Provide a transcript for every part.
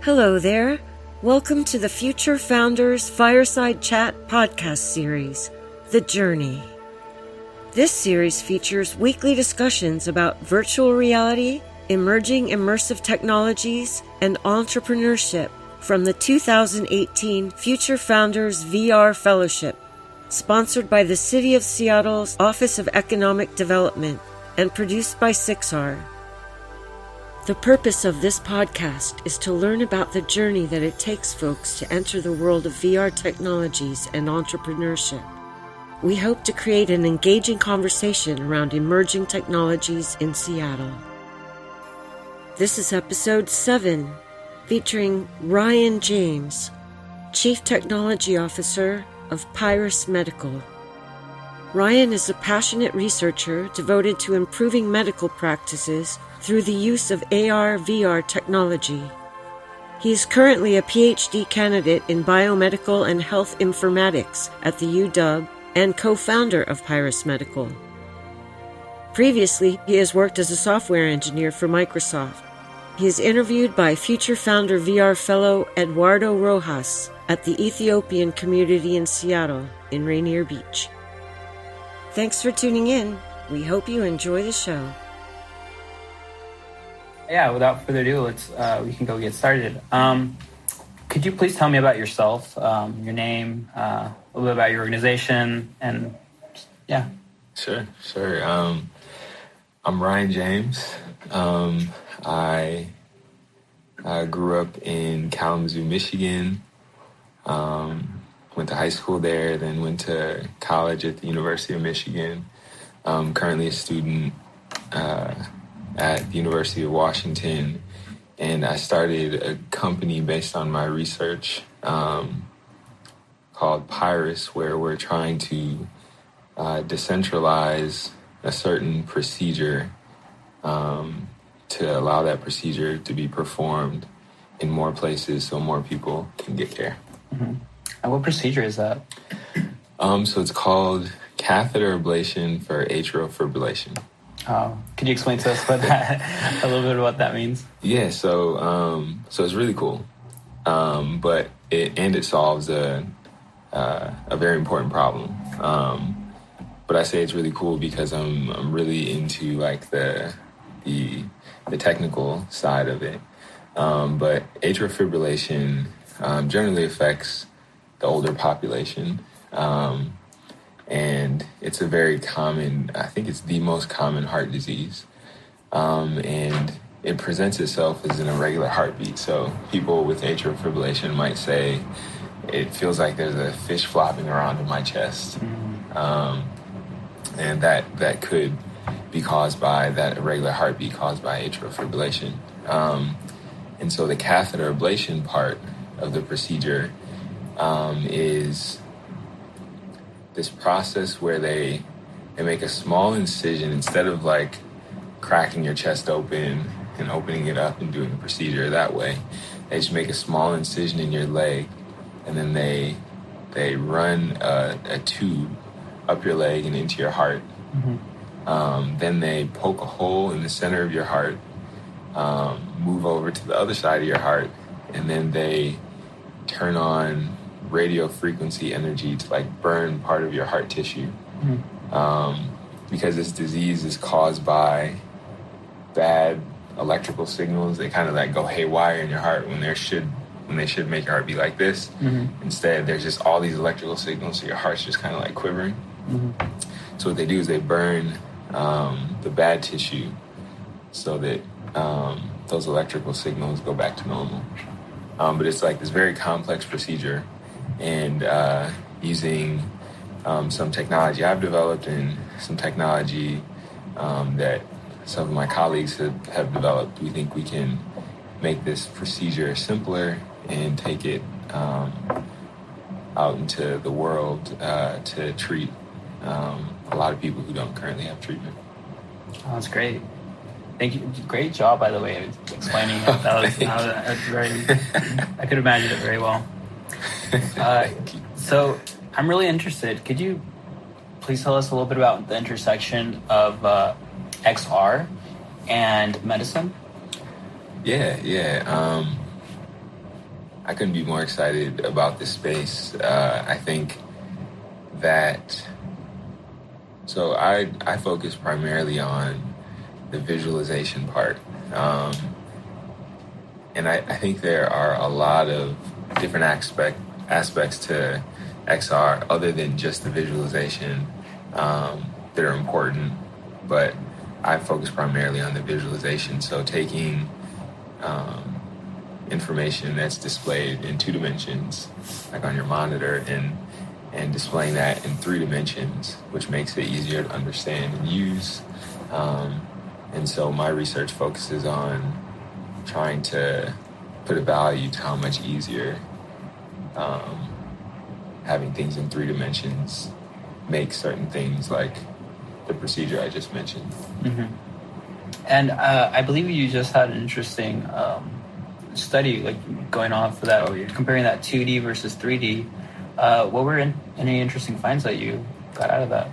Hello there. Welcome to the Future Founders Fireside Chat podcast series, The Journey. This series features weekly discussions about virtual reality, emerging immersive technologies, and entrepreneurship from the 2018 Future Founders VR Fellowship, sponsored by the City of Seattle's Office of Economic Development and produced by SIXR. The purpose of this podcast is to learn about the journey that it takes folks to enter the world of VR technologies and entrepreneurship. We hope to create an engaging conversation around emerging technologies in Seattle. This is episode 7, featuring Ryan James, Chief Technology Officer of Pyrus Medical. Ryan is a passionate researcher devoted to improving medical practices through the use of AR/VR technology. He is currently a PhD candidate in Biomedical and Health Informatics at the UW and co-founder of Pyrus Medical. Previously, he has worked as a software engineer for Microsoft. He is interviewed by Future Founder VR fellow Eduardo Rojas at the Ethiopian Community in Seattle in Rainier Beach. Thanks for tuning in. We hope you enjoy the show. Yeah, without further ado, we can go get started. Could you please tell me about yourself, your name, a little bit about your organization, and yeah. Sure. I'm Ryan James. I grew up in Kalamazoo, Michigan. Went to high school there, then went to college at the University of Michigan. Currently a student at the University of Washington, and I started a company based on my research called Pyrus, where we're trying to decentralize a certain procedure to allow that procedure to be performed in more places so more people can get care. Mm-hmm. And what procedure is that? So it's called catheter ablation for atrial fibrillation. Oh, could you explain to us a little bit of what that means? Yeah, so it's really cool, but it solves a very important problem. But I say it's really cool because I'm really into like the technical side of it. But atrial fibrillation generally affects the older population. And it's a very common, I think it's the most common heart disease. And it presents itself as an irregular heartbeat. So people with atrial fibrillation might say, it feels like there's a fish flopping around in my chest. And that could be caused by that irregular heartbeat caused by atrial fibrillation. And so the catheter ablation part of the procedure is this process where they make a small incision instead of like cracking your chest open and opening it up and doing the procedure that way. They just make a small incision in your leg, and then they run a tube up your leg and into your heart. Mm-hmm. Then they poke a hole in the center of your heart, move over to the other side of your heart, and then they turn on radio frequency energy to like burn part of your heart tissue. Mm-hmm. Because this disease is caused by bad electrical signals. They kind of like go haywire in your heart when they should make your heart be like this. Mm-hmm. Instead, there's just all these electrical signals, so your heart's just kind of like quivering. Mm-hmm. So what they do is they burn the bad tissue so that those electrical signals go back to normal. But it's like this very complex procedure, and using some technology I've developed and some technology that some of my colleagues have developed, we think we can make this procedure simpler and take it out into the world to treat a lot of people who don't currently have treatment. Oh, that's great. Thank you. Great job, by the way, explaining it. That was very. I could imagine it very well. So I'm really interested. Could you please tell us a little bit about the intersection of XR and medicine? Yeah. I couldn't be more excited about this space. I think that, so I focus primarily on the visualization part. And I think there are a lot of different aspects to XR other than just the visualization that are important, but I focus primarily on the visualization. So taking information that's displayed in 2 dimensions, like on your monitor, and displaying that in 3 dimensions, which makes it easier to understand and use. And so my research focuses on trying to put a value to how much easier having things in 3 dimensions makes certain things like the procedure I just mentioned. Mm-hmm. And I believe you just had an interesting study like going on for that, comparing that 2D versus 3D. What were any interesting finds that you got out of that?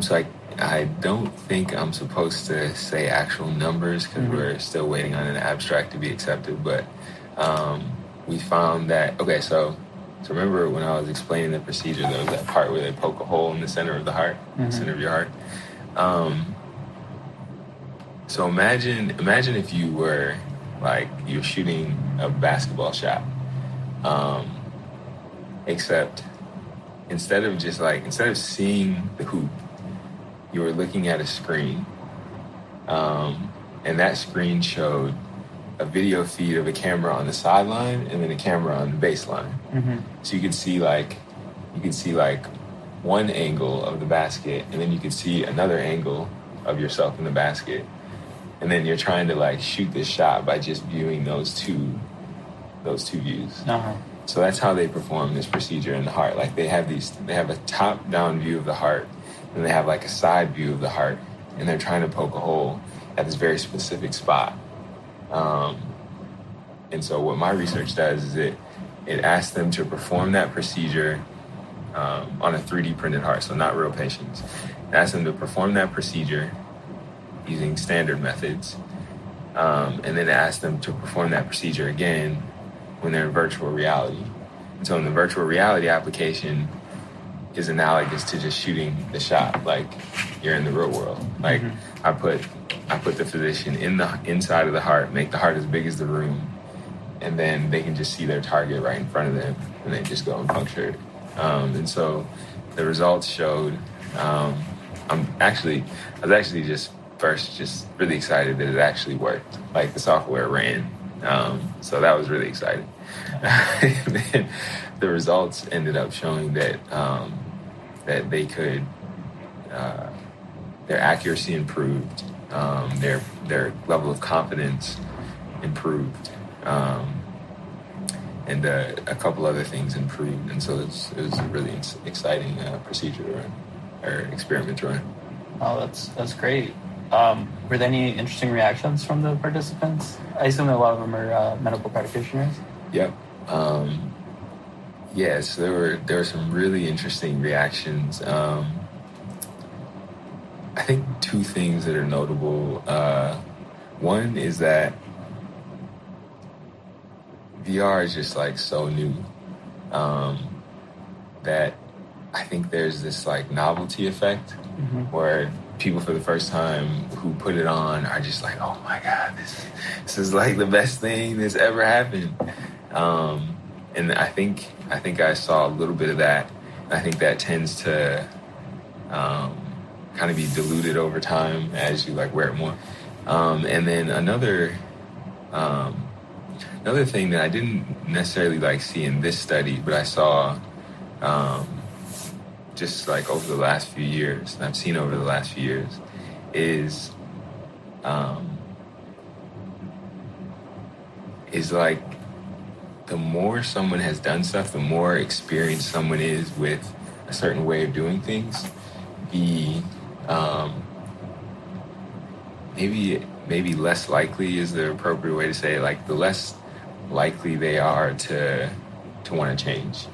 So I don't think I'm supposed to say actual numbers because we're still waiting on an abstract to be accepted, but we found that, so remember when I was explaining the procedure, there was that part where they poke a hole in the center of the heart, the center of your heart. So imagine if you were like you're shooting a basketball shot, except instead of seeing the hoop, you were looking at a screen, and that screen showed a video feed of a camera on the sideline and then a camera on the baseline. So you could see like one angle of the basket, and then you could see another angle of yourself in the basket, and then you're trying to like shoot this shot by just viewing those two views. So that's how they perform this procedure in the heart. Like they have a top-down view of the heart, and they have like a side view of the heart, and they're trying to poke a hole at this very specific spot. And so what my research does is it asks them to perform that procedure on a 3D printed heart, so not real patients. It asks them to perform that procedure using standard methods, and then it asks them to perform that procedure again when they're in virtual reality. And so in the virtual reality application is analogous to just shooting the shot like you're in the real world. Like I put the physician inside of the heart, make the heart as big as the room, and then they can just see their target right in front of them, and they just go and puncture it. And so the results showed, I was actually just really excited that it actually worked. Like the software ran. So that was really exciting. And then the results ended up showing that they could, their accuracy improved, their level of confidence improved, and a couple other things improved. And so it was a really exciting procedure to run, or experiment to run. Oh, that's great. Were there any interesting reactions from the participants? I assume a lot of them are medical practitioners. Yep. Yes, there were some really interesting reactions. I think 2 things that are notable. One is that VR is just like so new that I think there's this like novelty effect where people for the first time who put it on are just like, oh my God, this is like the best thing that's ever happened. And I think I saw a little bit of that. I think that tends to kind of be diluted over time as you like wear it more. And then another thing that I didn't necessarily like see in this study, but I saw just like over the last few years, and I've seen over the last few years, is like the more someone has done stuff, the more experienced someone is with a certain way of doing things, maybe less likely is the appropriate way to say it, like the less likely they are to want to change.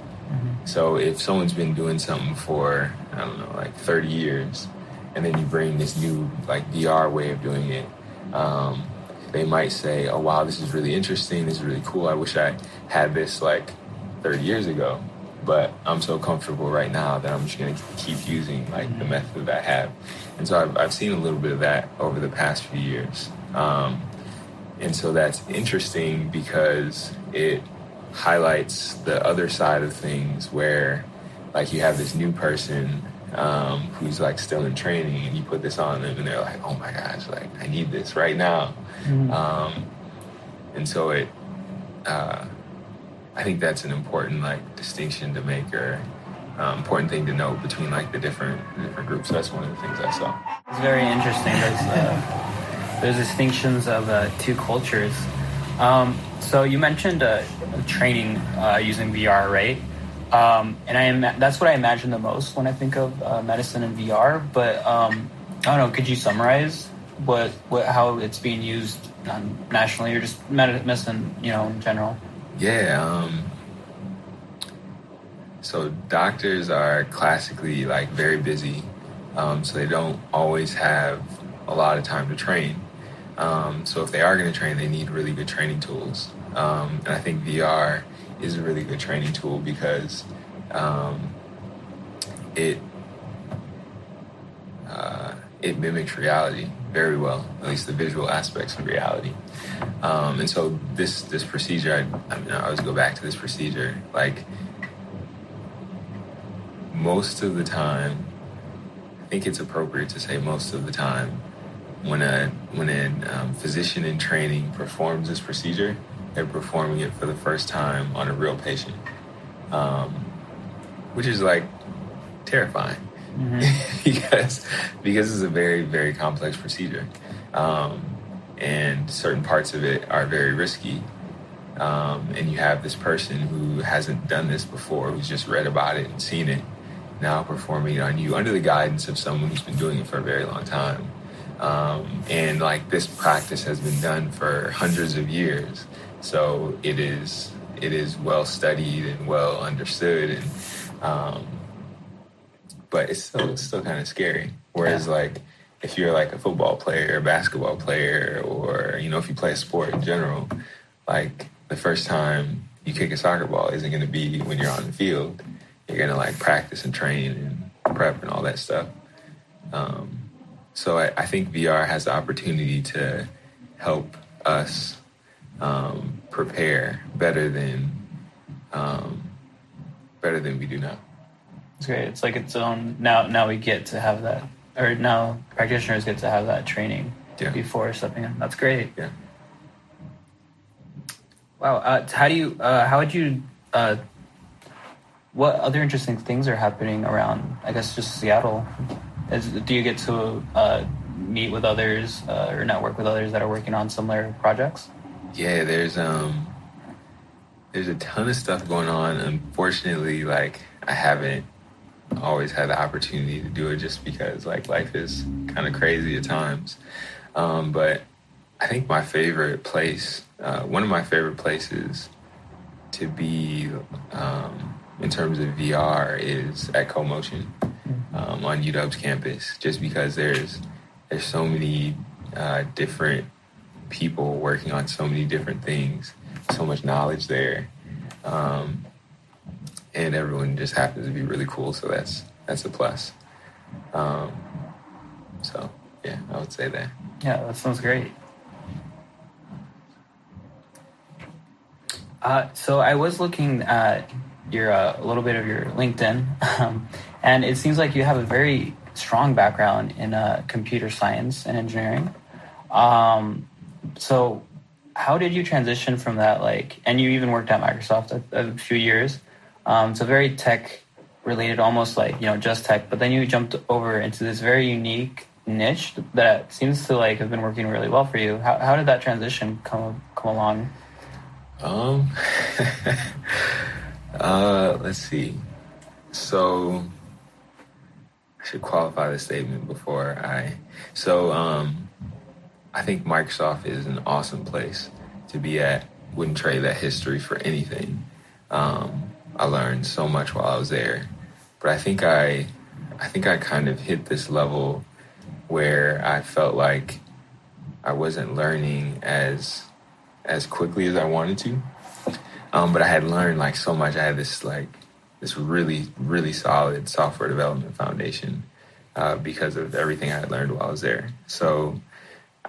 So if someone's been doing something for, I don't know, like 30 years, and then you bring this new like VR way of doing it, they might say, oh, wow, this is really interesting. This is really cool. I wish I had this like 30 years ago. But I'm so comfortable right now that I'm just going to keep using like the method that I have. And so I've seen a little bit of that over the past few years. And so that's interesting because it highlights the other side of things where like you have this new person who's like still in training, and you put this on them and they're like, oh my gosh, like I need this right now. And so I think that's an important like distinction to make, or important thing to note between like the different groups. That's one of the things I saw. It's very interesting. There's distinctions of two cultures. So you mentioned training using VR, right? And that's what I imagine the most when I think of medicine and VR. But I don't know. Could you summarize how it's being used nationally, or just medicine, in general? Yeah. So doctors are classically like very busy, so they don't always have a lot of time to train. So if they are going to train, they need really good training tools. And I think VR is a really good training tool because it mimics reality very well, at least the visual aspects of reality. And so this procedure, I always go back to this procedure, like most of the time, I think it's appropriate to say most of the time, when a physician in training performs this procedure, they're performing it for the first time on a real patient, which is like terrifying. because it's a very, very complex procedure. And certain parts of it are very risky. And you have this person who hasn't done this before, who's just read about it and seen it, now performing it on you under the guidance of someone who's been doing it for a very long time. And like this practice has been done for hundreds of years. So it is well studied and well understood, and but it's still kind of scary. Whereas like if you're like a football player, a basketball player, or if you play a sport in general, like the first time you kick a soccer ball isn't going to be when you're on the field. You're going to like practice and train and prep and all that stuff. So I think VR has the opportunity to help us prepare better than we do now. It's great. It's like its own. Now we get to have that, or now practitioners get to have that training before stepping in. That's great. Yeah. Wow. How would you? What other interesting things are happening around, I guess, just Seattle? Do you get to meet with others or network with others that are working on similar projects? Yeah, there's a ton of stuff going on. Unfortunately, like I haven't always had the opportunity to do it just because like life is kind of crazy at times. But I think my favorite place, one of my favorite places to be in terms of VR is at CoMotion on UW's campus, just because there's so many different people working on so many different things, so much knowledge there. And everyone just happens to be really cool, so that's a plus. So yeah, I would say that. Yeah, that sounds great. So I was looking at your a little bit of your LinkedIn, and it seems like you have a very strong background in computer science and engineering. So how did you transition from that? And you even worked at Microsoft a few years. So very tech related, almost just tech. But then you jumped over into this very unique niche that seems to have been working really well for you. How did that transition come along? Let's see. So I should qualify the statement before I think Microsoft is an awesome place to be at. Wouldn't trade that history for anything. I learned so much while I was there, but I think I kind of hit this level where I felt like I wasn't learning as quickly as I wanted to. But I had learned like so much. I had this really, really solid software development foundation because of everything I had learned while I was there. So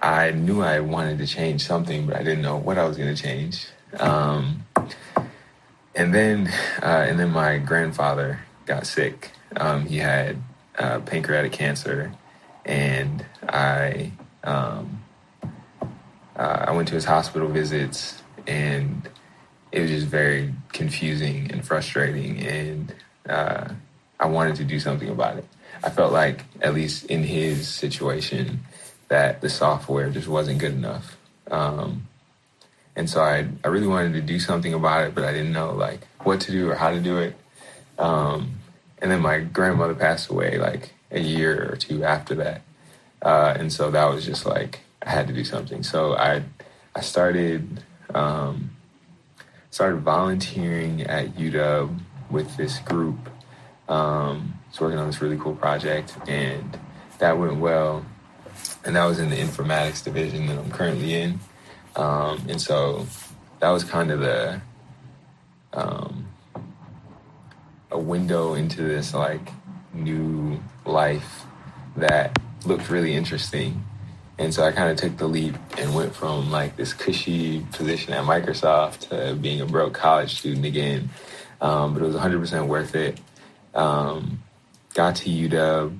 I knew I wanted to change something, but I didn't know what I was going to change. And then my grandfather got sick. He had pancreatic cancer, and I went to his hospital visits, and it was just very confusing and frustrating, and I wanted to do something about it. I felt like, at least in his situation, that the software just wasn't good enough. And so I really wanted to do something about it, but I didn't know like what to do or how to do it. And then my grandmother passed away like a year or two after that. And so that was just like, I had to do something. So I started volunteering at UW with this group. Was working on this really cool project, and that went well. And that was in the informatics division that I'm currently in. And so that was kind of a window into this like new life that looked really interesting. And so I kind of took the leap and went from like this cushy position at Microsoft to being a broke college student again. But it was 100% worth it. Got to UW,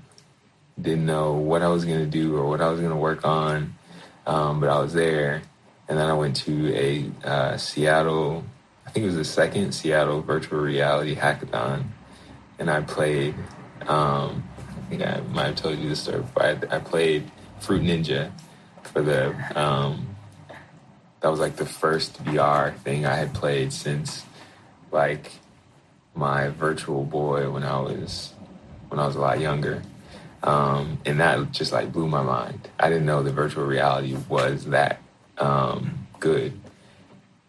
didn't know what I was going to do or what I was going to work on, but I was there. And then I went to a Seattle, I think it was the second Seattle virtual reality hackathon. And I played, I think I might have told you this story before, I played Fruit Ninja for the, that was like the first VR thing I had played since like my virtual boy when I was a lot younger. And that just like blew my mind. I didn't know that virtual reality was that good.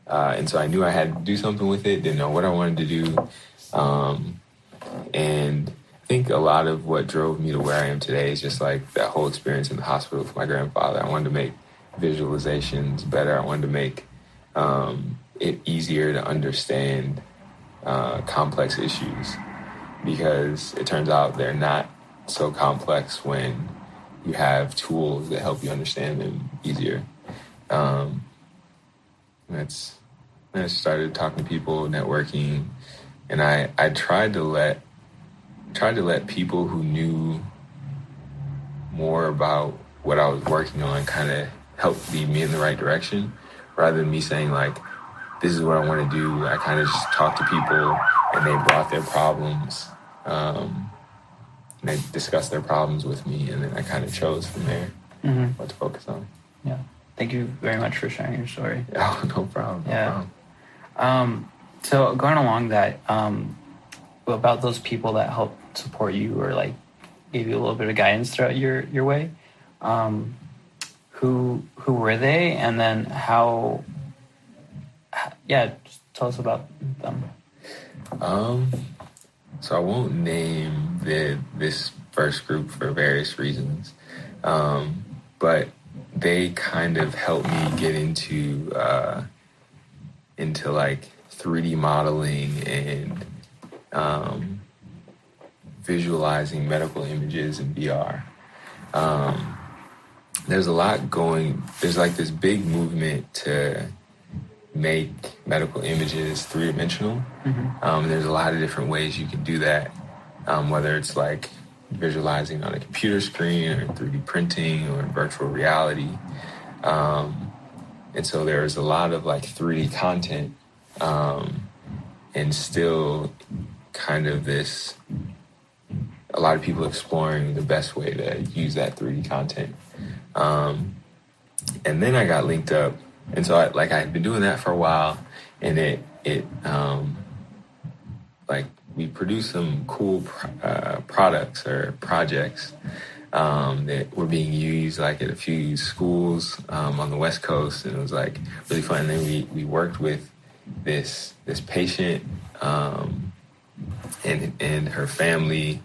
And so I knew I had to do something with it, didn't know what I wanted to do. And I think a lot of what drove me to where I am today is just like that whole experience in the hospital with my grandfather. I wanted to make visualizations better. I wanted to make it easier to understand complex issues, because it turns out they're not so complex when you have tools that help you understand them easier. I started talking to people, networking, and I tried to let people who knew more about what I was working on kind of help lead me in the right direction, rather than me saying like, this is what I want to do. I kind of just talked to people, and they brought their problems, and they discussed their problems with me, and then I kind of chose from there what to focus on. Yeah. Thank you very much for sharing your story. Oh, no problem. No problem. So going along that, about those people that helped support you or like gave you a little bit of guidance throughout your way, who were they, and then how? Yeah, just tell us about them. So I won't name this first group for various reasons, but they kind of helped me get into like 3D modeling and visualizing medical images in VR. There's like this big movement to make medical images three-dimensional. There's a lot of different ways you can do that, whether it's like visualizing on a computer screen or 3D printing or virtual reality. And so there's a lot of like 3D content, and still kind of a lot of people exploring the best way to use that 3D content. And then I got linked up. And so I had been doing that for a while, and it we produced some cool products or projects that were being used like at a few schools on the West Coast, and it was like really fun. And then we worked with this patient and her family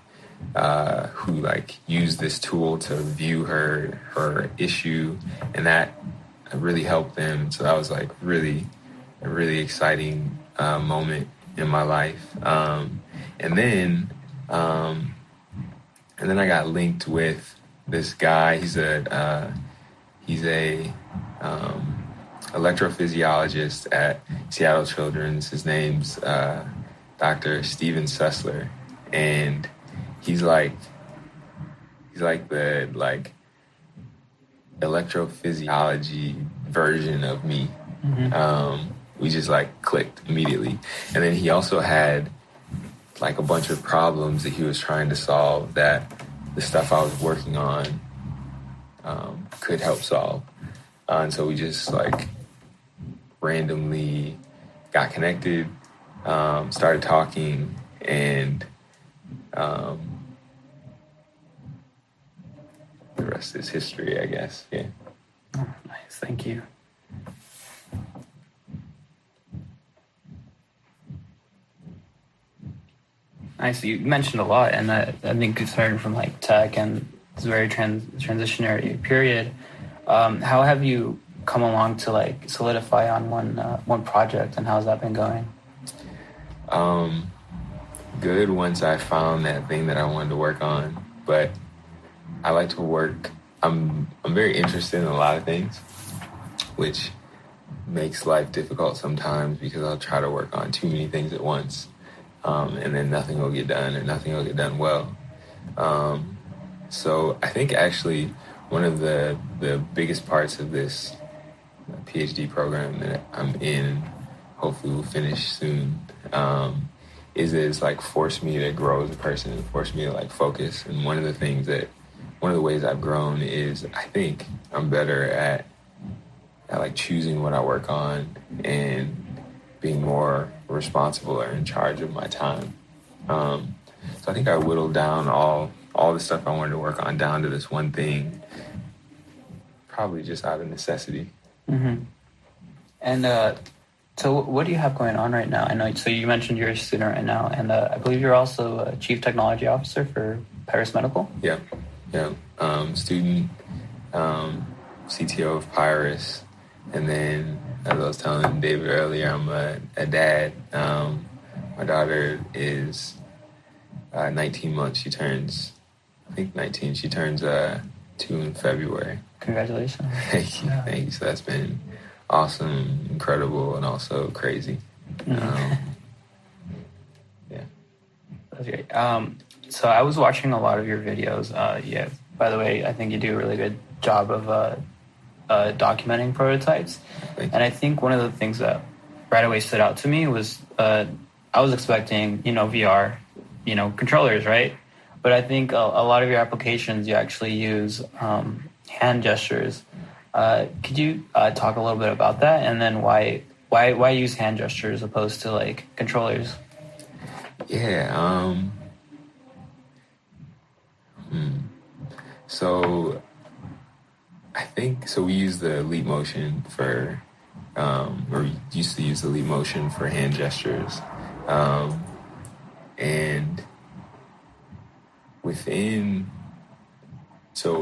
who like used this tool to review her issue, and that really helped them. So that was like a really exciting moment in my life. And then I got linked with this guy. He's a electrophysiologist at Seattle Children's. His name's Dr. Steven Sussler, and he's like the electrophysiology version of me. Mm-hmm. We just like clicked immediately. And then he also had like a bunch of problems that he was trying to solve that the stuff I was working on could help solve. And so we just like randomly got connected, started talking, and the rest is history, I guess. Yeah. Oh, nice. Thank you. Nice. You mentioned a lot, and I think it's starting from like tech, and it's a very transitionary period. How have you come along to like solidify on one project, and how's that been going? Good. Once I found that thing that I wanted to work on, but I like to work. I'm very interested in a lot of things, which makes life difficult sometimes because I'll try to work on too many things at once. And then nothing will get done, or nothing will get done well. So I think actually one of the biggest parts of this PhD program that I'm in, hopefully will finish soon, is it's like forced me to grow as a person and forced me to like focus. And one of the ways I've grown is I think I'm better at like choosing what I work on and being more responsible or in charge of my time. So I think I whittled down all the stuff I wanted to work on down to this one thing, probably just out of necessity. Mm-hmm. And so what do you have going on right now? I know, so you mentioned you're a student right now, and I believe you're also a Chief Technology Officer for Pyrus Medical? Yeah. Student, CTO of Pyrus, and then, as I was telling David earlier, I'm a dad. My daughter is 19 months. She turns 19. She turns 2 in February. Congratulations. Thank you. Thank you. So that's been awesome, incredible, and also crazy. Yeah. That's great. So I was watching a lot of your videos. Yeah. By the way, I think you do a really good job of documenting prototypes. And I think one of the things that right away stood out to me was I was expecting, VR, controllers, right? But I think a lot of your applications, you actually use hand gestures. Could you talk a little bit about that? And then why use hand gestures opposed to like controllers? Yeah. So I think, we use the Leap Motion for, or used to use the Leap Motion for hand gestures. And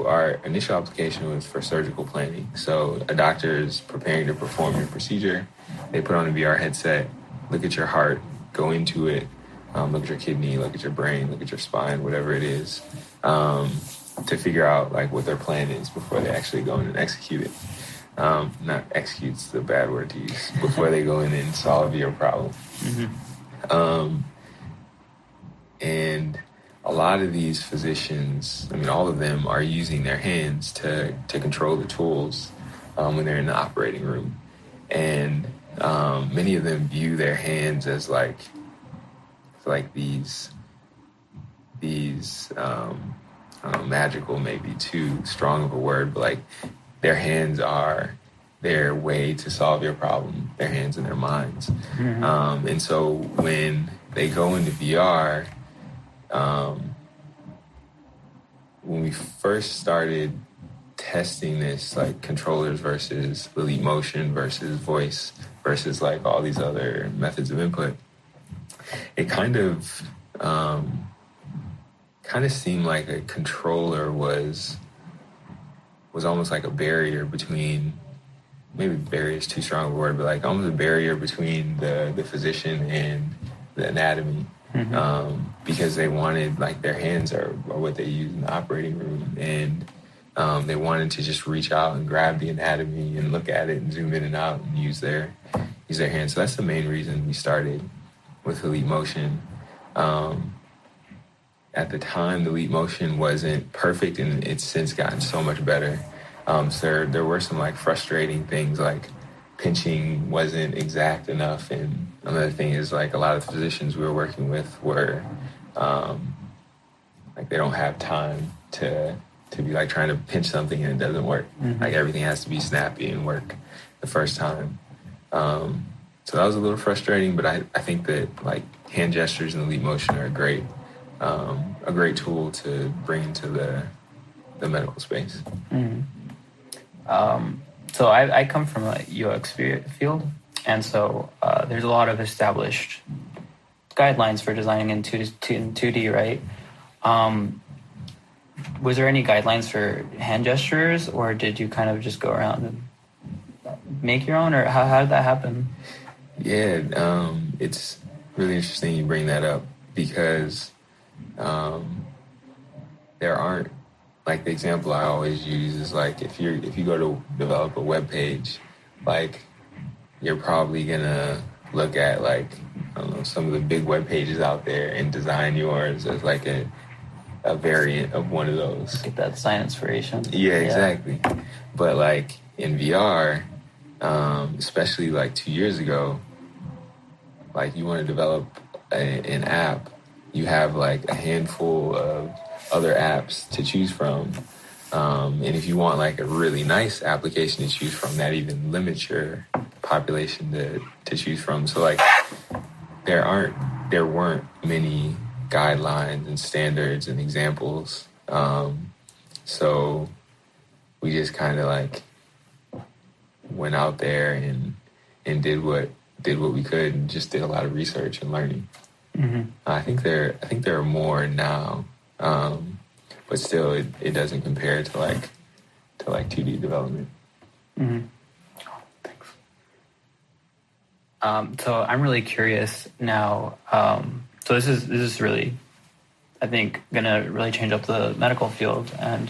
our initial application was for surgical planning. So a doctor is preparing to perform your procedure. They put on a VR headset, look at your heart, go into it, look at your kidney, look at your brain, look at your spine, whatever it is, to figure out like what their plan is before they actually go in and execute it. Not execute's the bad word to use, before they go in and solve your problem. Mm-hmm. And a lot of these physicians, all of them are using their hands to control the tools when they're in the operating room. And many of them view their hands as like these I don't know, magical, maybe too strong of a word, but like their hands are their way to solve your problem, their hands and their minds. Mm-hmm. And so when they go into VR, when we first started testing this, like controllers versus the Leap Motion versus voice versus like all these other methods of input, it kind of kind of seemed like a controller was almost like a barrier between, maybe barrier is too strong a word, but like almost a barrier between the physician and the anatomy. Because they wanted, like, their hands are what they use in the operating room, and they wanted to just reach out and grab the anatomy and look at it and zoom in and out and use their hands. So that's the main reason we started with Elite Motion. At the time, the Elite Motion wasn't perfect, and it's since gotten so much better. So there were some, like, frustrating things, like pinching wasn't exact enough, and another thing is, like, a lot of the physicians we were working with were like, they don't have time to be, like, trying to pinch something and it doesn't work. Like, everything has to be snappy and work the first time. So that was a little frustrating, but I think that, like, hand gestures and Elite Motion are a great tool to bring into the medical space. So I come from a UX field, and so there's a lot of established guidelines for designing in 2D, right? Was there any guidelines for hand gestures, or did you kind of just go around and make your own, or how did that happen? Yeah, it's really interesting you bring that up, because there aren't, like, the example I always use is, like, if you go to develop a web page, like, you're probably gonna look at, like, I don't know, some of the big web pages out there and design yours as, like, a variant of one of those. Get that design inspiration. Yeah, exactly. But, like, in VR, especially, like, 2 years ago, like, you want to develop an app, you have, like, a handful of other apps to choose from. And if you want, like, a really nice application to choose from, that even limits your population to choose from. So, like, there weren't many guidelines and standards and examples. So we just kind of, like, went out there and did what we could, and just did a lot of research and learning. I think there are more now. But still, it doesn't compare to like 2D development. Thanks. So I'm really curious now. So this is really, I think, gonna really change up the medical field, and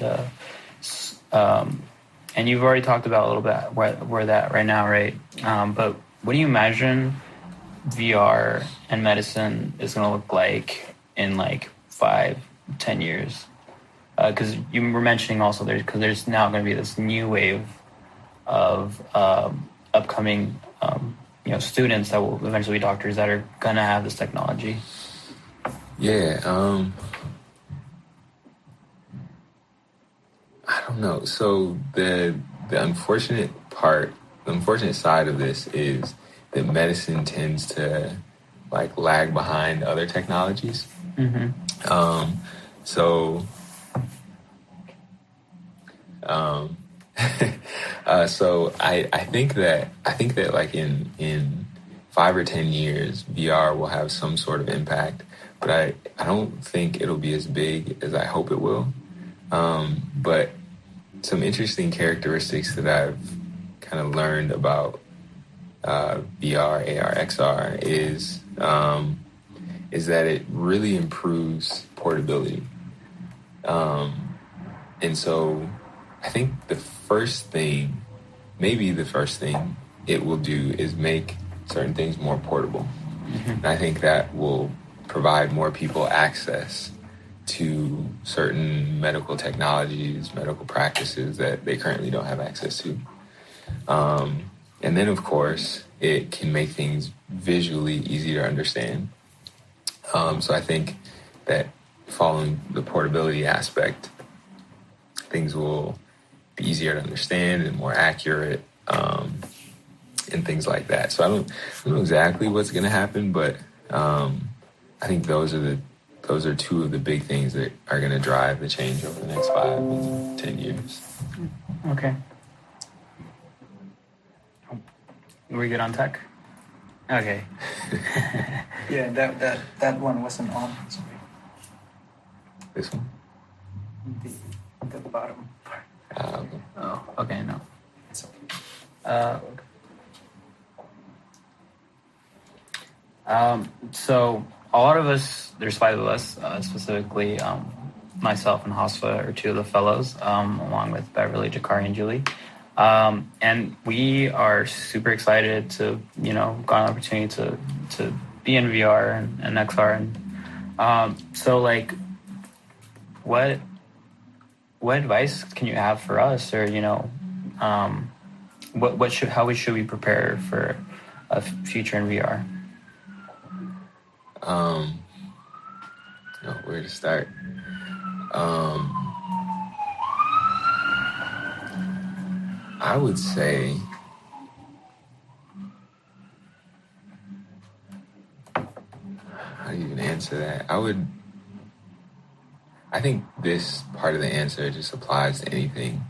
you've already talked about a little bit where we're at right now, right? But what do you imagine VR and medicine is gonna look like in, like, 5-10 years? Because you were mentioning also there's now going to be this new wave of upcoming students that will eventually be doctors that are going to have this technology. Yeah, I don't know. So the unfortunate side of this is that medicine tends to, like, lag behind other technologies. So I think that like in 5 or 10 years, VR will have some sort of impact, but I don't think it'll be as big as I hope it will. But some interesting characteristics that I've kind of learned about VR, AR, XR is that it really improves portability. And so I think maybe the first thing it will do is make certain things more portable. And I think that will provide more people access to certain medical technologies, medical practices that they currently don't have access to. And then, of course, it can make things visually easier to understand. So I think that following the portability aspect, things will be easier to understand and more accurate, and things like that. So I don't know exactly what's going to happen, but I think those are two of the big things that are going to drive the change over the next 5 and 10 years. Okay. Were we good on tech? Okay. Yeah, that one wasn't on. Sorry. This one? The bottom part. Okay. Oh, okay, no. It's okay. So a lot of us, there's 5 of us, specifically myself and Hosfa are 2 of the fellows, along with Beverly, Jakari, and Julie. And we are super excited to, got an opportunity to be in VR and XR. And so, like, what advice can you have for us, or how should we prepare for a future in VR? Where to start? I would say how do you even answer that? I think this part of the answer just applies to anything.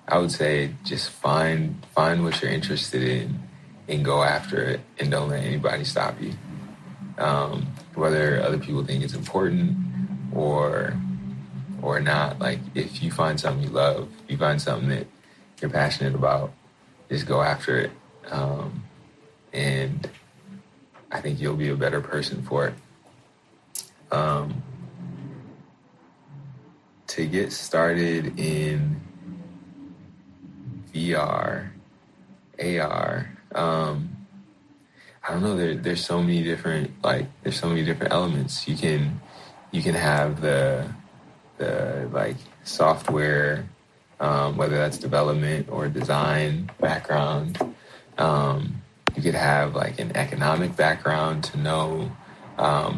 I would say just find what you're interested in and go after it, and don't let anybody stop you. Whether other people think it's important or not, like, if you find something you love, you find something that you're passionate about, just go after it. And I think you'll be a better person for it. To get started in VR, AR, I don't know. There's so many different elements. You can have the like software, whether that's development or design background. You could have like an economic background to know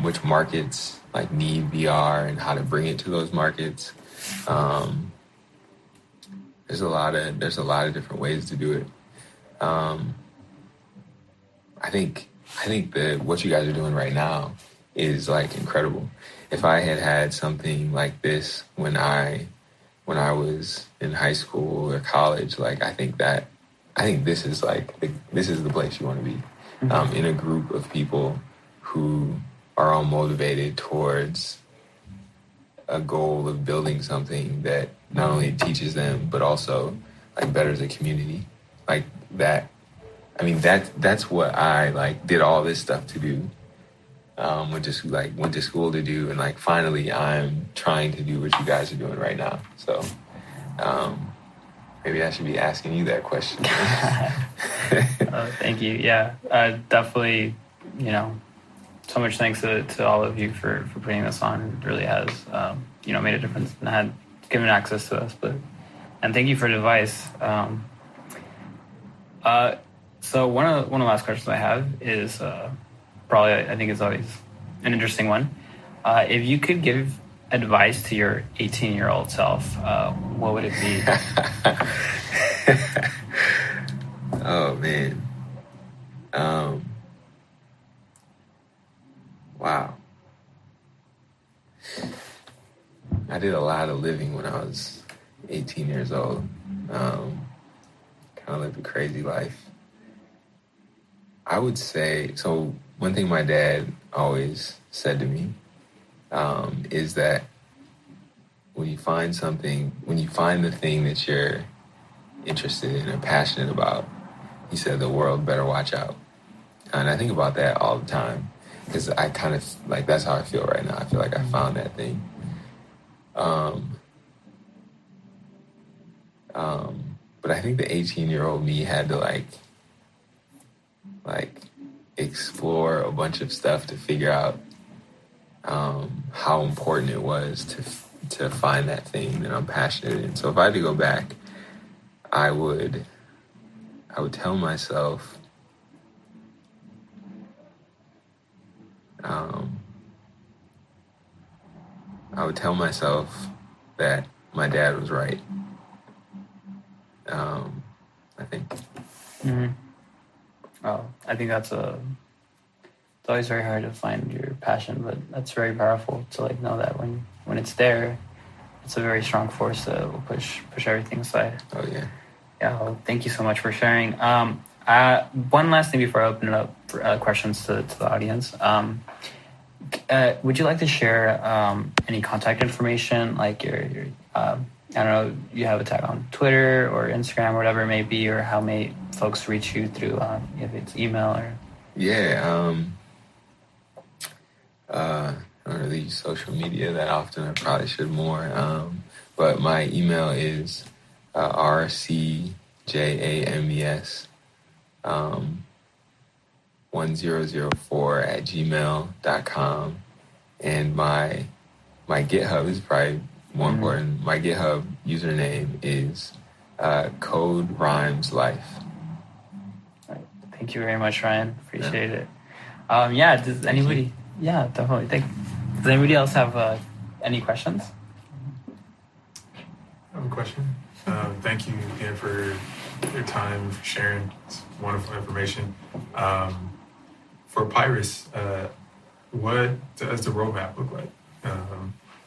which markets like need VR and how to bring it to those markets. There's a lot of different ways to do it. I think what you guys are doing right now is like incredible. If I had something like this when I was in high school or college, like I think this is the place you want to be, in a group of people who are all motivated towards a goal of building something that not only teaches them but also like betters the community, like that. I mean, that's what I like did all this stuff to do. Went to school to do, and like finally I'm trying to do what you guys are doing right now. So maybe I should be asking you that question. Thank you. Yeah, definitely. So much thanks to all of you for putting this on. It really has made a difference and had given access to us. And thank you for the advice. So one of the last questions I have is probably, I think it's always an interesting one. If you could give advice to your 18-year-old self, what would it be? Oh, man. Wow. I did a lot of living when I was 18 years old. Kind of lived a crazy life. I would say, so one thing my dad always said to me is that when you find the thing that you're interested in or passionate about, he said the world better watch out. And I think about that all the time because I kind of, like, that's how I feel right now. I feel like I found that thing. But I think the 18-year-old me had to like explore a bunch of stuff to figure out how important it was to find that thing that I'm passionate in. So if I had to go back, I would tell myself that my dad was right. I think. Mm-hmm. Oh, I think it's always very hard to find your passion, but that's very powerful to like know that when it's there, it's a very strong force that will push everything aside. Oh yeah. Yeah. Well, thank you so much for sharing. One last thing before I open it up for questions to the audience. Would you like to share any contact information, like your I don't know, you have a tag on Twitter or Instagram or whatever it may be, or how may folks reach you through, if it's email or... Yeah, I don't really use social media that often. I probably should more. But my email is rcjames 1004@gmail.com. And my GitHub is probably more important. My GitHub username is Code Rhymes Life. Thank you very much, Ryan. Appreciate it. Does anybody... Yeah, definitely. Does anybody else have any questions? I have a question. Thank you again for your time, for sharing this wonderful information. For Pyrus, what does the roadmap look like?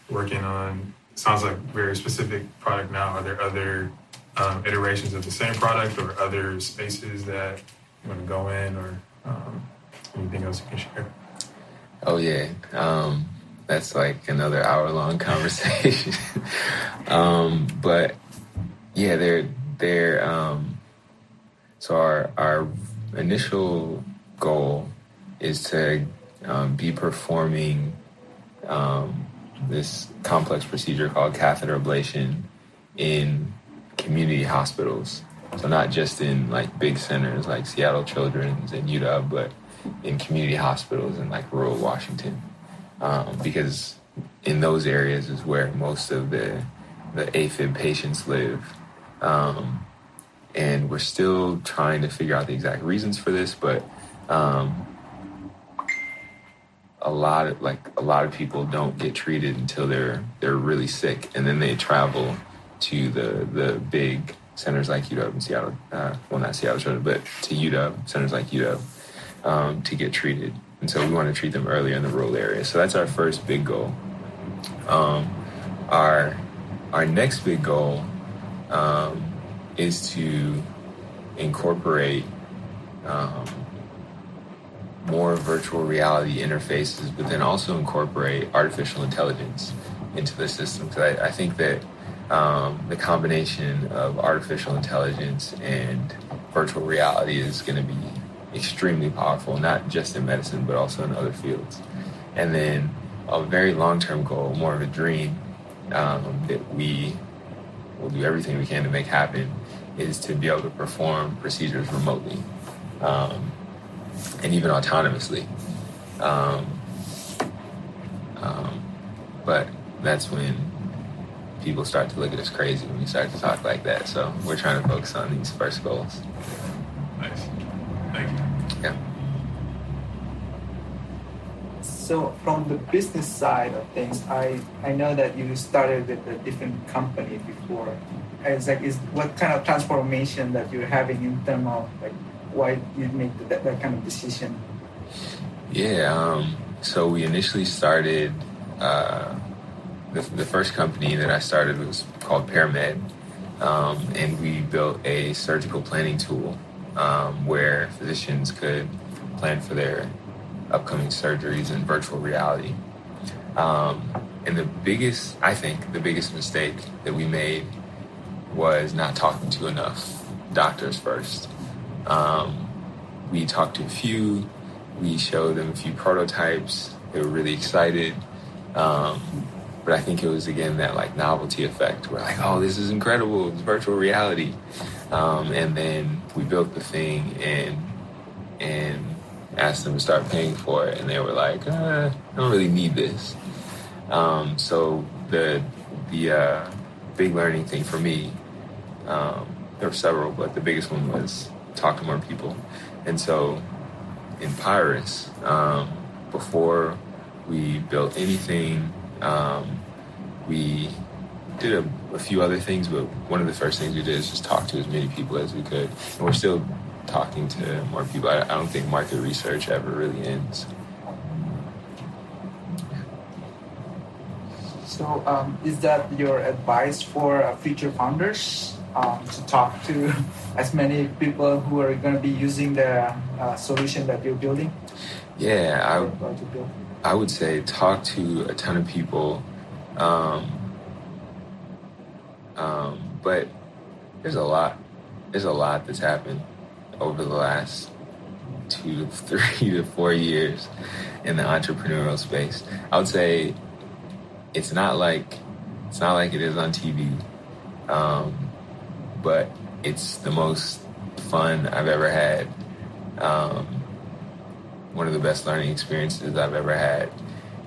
Working on, sounds like very specific product now. Are there other iterations of the same product or other spaces that you want to go in, or anything else you can share? Oh, yeah. That's like another hour-long conversation. But yeah, so our initial goal is to be performing this complex procedure called catheter ablation in community hospitals. So not just in like big centers like Seattle Children's and UW, but in community hospitals in like rural Washington, because in those areas is where most of the AFib patients live. And we're still trying to figure out the exact reasons for this, but a lot of people don't get treated until they're really sick, and then they travel to the big centers like UW and Seattle, not Seattle, but to UW, centers like UW, to get treated. And so we want to treat them earlier in the rural areas. So that's our first big goal. Our next big goal is to incorporate more virtual reality interfaces, but then also incorporate artificial intelligence into the system. Because I think that the combination of artificial intelligence and virtual reality is going to be extremely powerful, not just in medicine, but also in other fields. And then a very long-term goal, more of a dream, that we will do everything we can to make happen, is to be able to perform procedures remotely, and even autonomously. But that's when people start to look at us crazy, when we start to talk like that. So we're trying to focus on these first goals. Nice. Thank you. Yeah. So from the business side of things, I know that you started with a different company before. What kind of transformation that you're having in terms of like why you make that kind of decision? Yeah. So we initially started. The first company that I started was called Pyramid, and we built a surgical planning tool where physicians could plan for their upcoming surgeries in virtual reality. And the biggest mistake that we made was not talking to enough doctors first. We talked to a few, we showed them a few prototypes, they were really excited. But I think it was, again, that like novelty effect. We're like, oh, this is incredible, it's virtual reality. And then we built the thing and asked them to start paying for it, and they were like, I don't really need this. So the big learning thing for me, there were several, but the biggest one was talk to more people. And so in Pyrus, before we built anything, we did a few other things, but one of the first things we did is just talk to as many people as we could. And we're still talking to more people. I don't think market research ever really ends. So is that your advice for future founders? to talk to as many people who are going to be using the solution that you're building? Yeah, I would say talk to a ton of people. But there's a lot that's happened over the last 2 to 3 to 4 years in the entrepreneurial space. I would say it's not like it is on TV, but it's the most fun I've ever had. One of the best learning experiences I've ever had.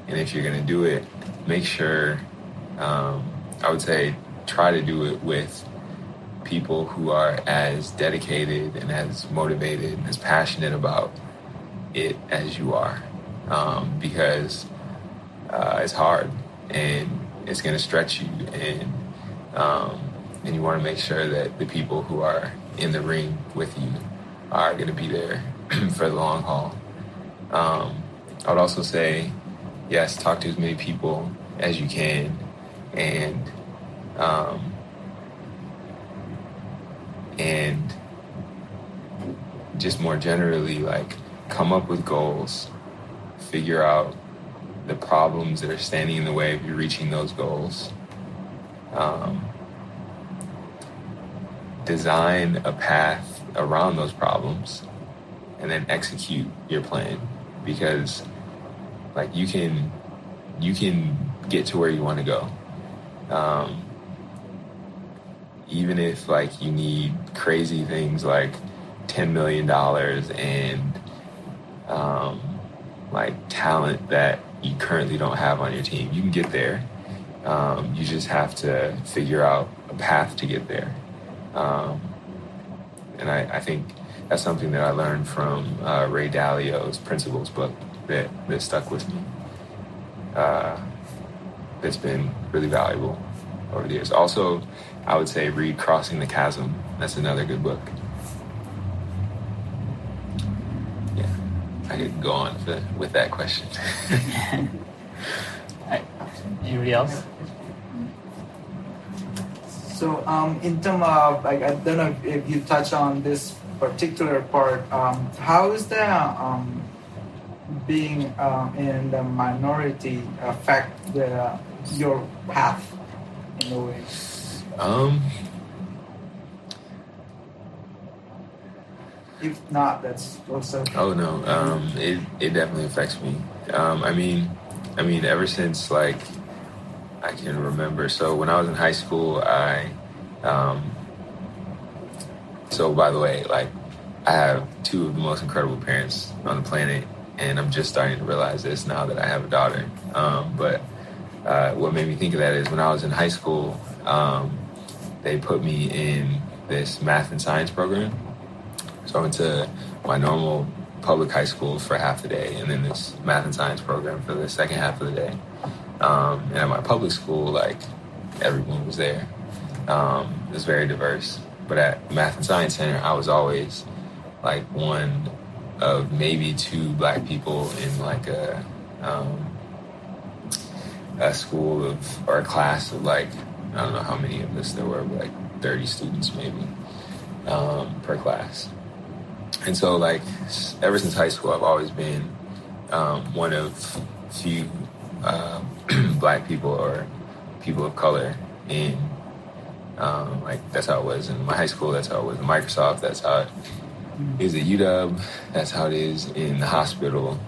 And if you're going to do it, make sure, I would say, try to do it with people who are as dedicated and as motivated and as passionate about it as you are, because it's hard and it's going to stretch you, and you want to make sure that the people who are in the ring with you are going to be there for the long haul. I would also say, yes, talk to as many people as you can, and just more generally, like, come up with goals, figure out the problems that are standing in the way of you reaching those goals, design a path around those problems, and then execute your plan, because, like, you can get to where you want to go. Even if, like, you need crazy things like $10 million and like talent that you currently don't have on your team, you can get there. You just have to figure out a path to get there. And I think that's something that I learned from Ray Dalio's Principles book that stuck with me. That's been really valuable over the years. Also, I would say read Crossing the Chasm. That's another good book. Yeah, I could go on with that question. Anybody else? So in terms of, like, I don't know if you touch on this particular part, how is the being in the minority affect your path in a way? If not, that's also. Oh no, it definitely affects me. I mean, ever since, like, I can remember. So when I was in high school, so by the way, like, I have two of the most incredible parents on the planet, and I'm just starting to realize this now that I have a daughter. But what made me think of that is when I was in high school, they put me in this math and science program. So I went to my normal public high school for half the day, and then this math and science program for the second half of the day. And at my public school, like, everyone was there. It was very diverse. But at Math and Science Center, I was always, like, one of maybe two black people in, like, a school of, or a class of, like, I don't know how many of us there were, but, like, 30 students maybe per class. And so, like, ever since high school, I've always been one of few black people or people of color in, like, that's how it was in my high school, that's how it was in Microsoft, that's how it is at UW, that's how it is in the hospital.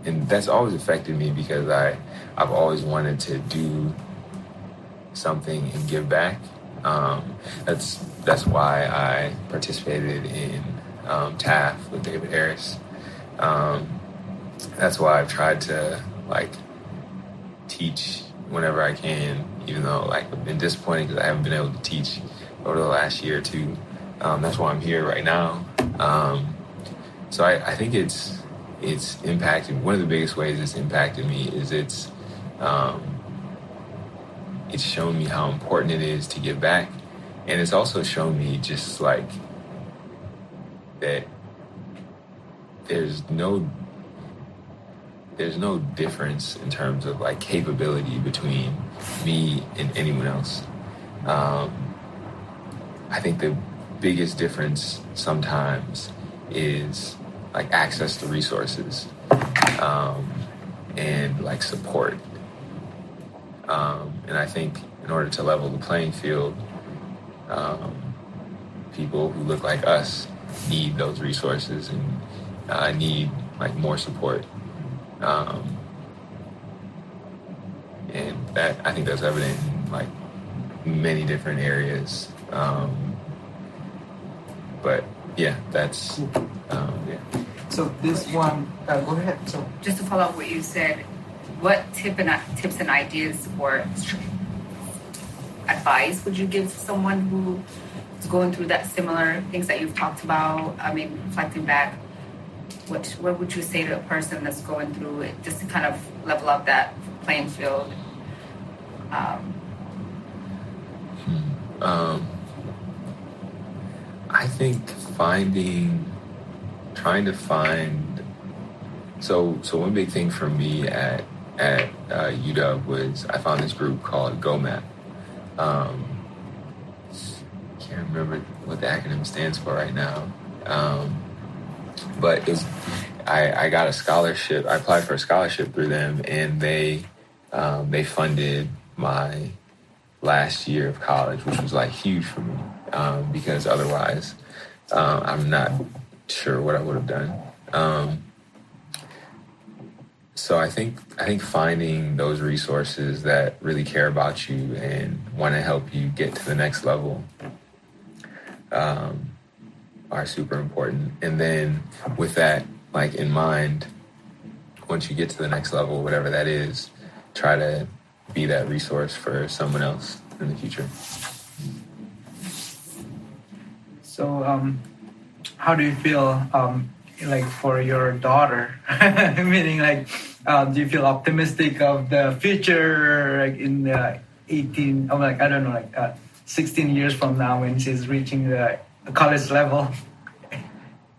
And that's always affected me because I've always wanted to do something and give back. That's why I participated in TAF with David Harris. That's why I've tried to, like, teach whenever I can, even though, like, I've been disappointed because I haven't been able to teach over the last year or two. That's why I'm here right now. So I think it's impacted. One of the biggest ways it's impacted me is it's shown me how important it is to give back, and it's also shown me just, like, that there's no there's no difference in terms of like capability between me and anyone else. I think the biggest difference sometimes is like access to resources, and like support. And I think in order to level the playing field, people who look like us need those resources and need like more support. And that, I think that's evident in like many different areas. But yeah, that's yeah. So this one, go ahead. So just to follow up what you said, what tips and ideas or advice would you give to someone who is going through that similar things that you've talked about? I mean, reflecting back, what would you say to a person that's going through it, just to kind of level up that playing field? I think trying to find. So one big thing for me at UW was I found this group called GoMap. Can't remember what the acronym stands for right now. But I got a scholarship. I applied for a scholarship through them, and they funded my last year of college, which was like huge for me, because otherwise I'm not sure what I would have done. So I think finding those resources that really care about you and want to help you get to the next level are super important. And then with that like in mind, once you get to the next level, whatever that is, try to be that resource for someone else in the future. So, how do you feel, like for your daughter? Meaning, like, do you feel optimistic of the future, like in the 16 years from now when she's reaching the college level?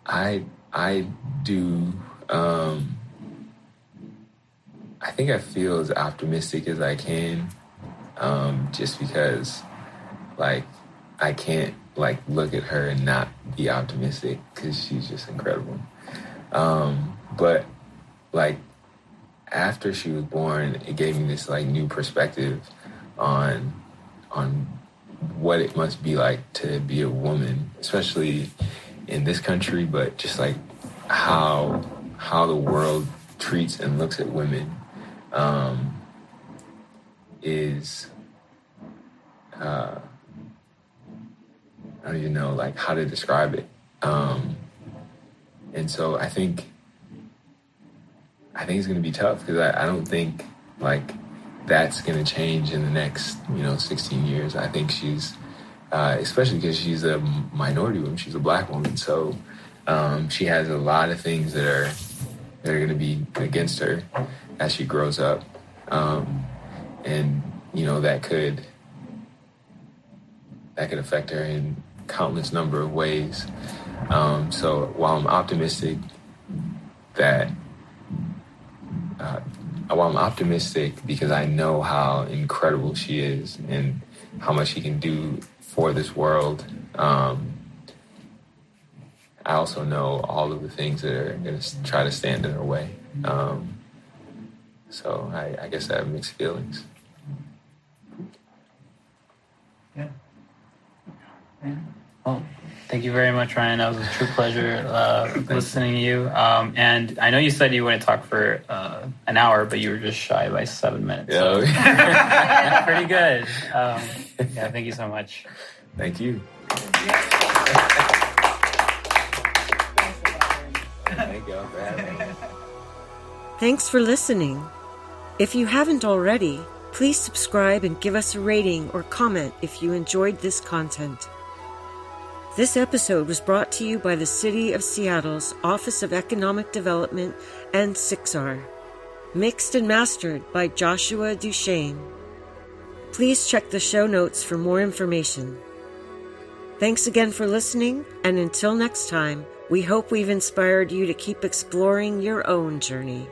I do. I think I feel as optimistic as I can, just because, like, I can't like look at her and not be optimistic because she's just incredible. But like after she was born, it gave me this like new perspective on what it must be like to be a woman, especially in this country, but just like how the world treats and looks at women is I don't even know like how to describe it. And so I think it's going to be tough because I don't think like that's going to change in the next 16 years. I think she's especially because she's a minority woman, she's a Black woman, so she has a lot of things that are going to be against her as she grows up, and that could affect her in countless number of ways. So while I'm optimistic because I know how incredible she is and how much she can do for this world, I also know all of the things that are going to try to stand in her way. So I guess I have mixed feelings. Yeah. Well, thank you very much, Ryan. That was a true pleasure listening to you. And I know you said you wouldn't talk for an hour, but you were just shy by 7 minutes. So. Yeah. Pretty good. Yeah, thank you so much. Thank you. Thank you for having me. Thanks for listening. If you haven't already, please subscribe and give us a rating or comment if you enjoyed this content. This episode was brought to you by the City of Seattle's Office of Economic Development and SIXR. Mixed and mastered by Joshua Duchesne. Please check the show notes for more information. Thanks again for listening, and until next time, we hope we've inspired you to keep exploring your own journey.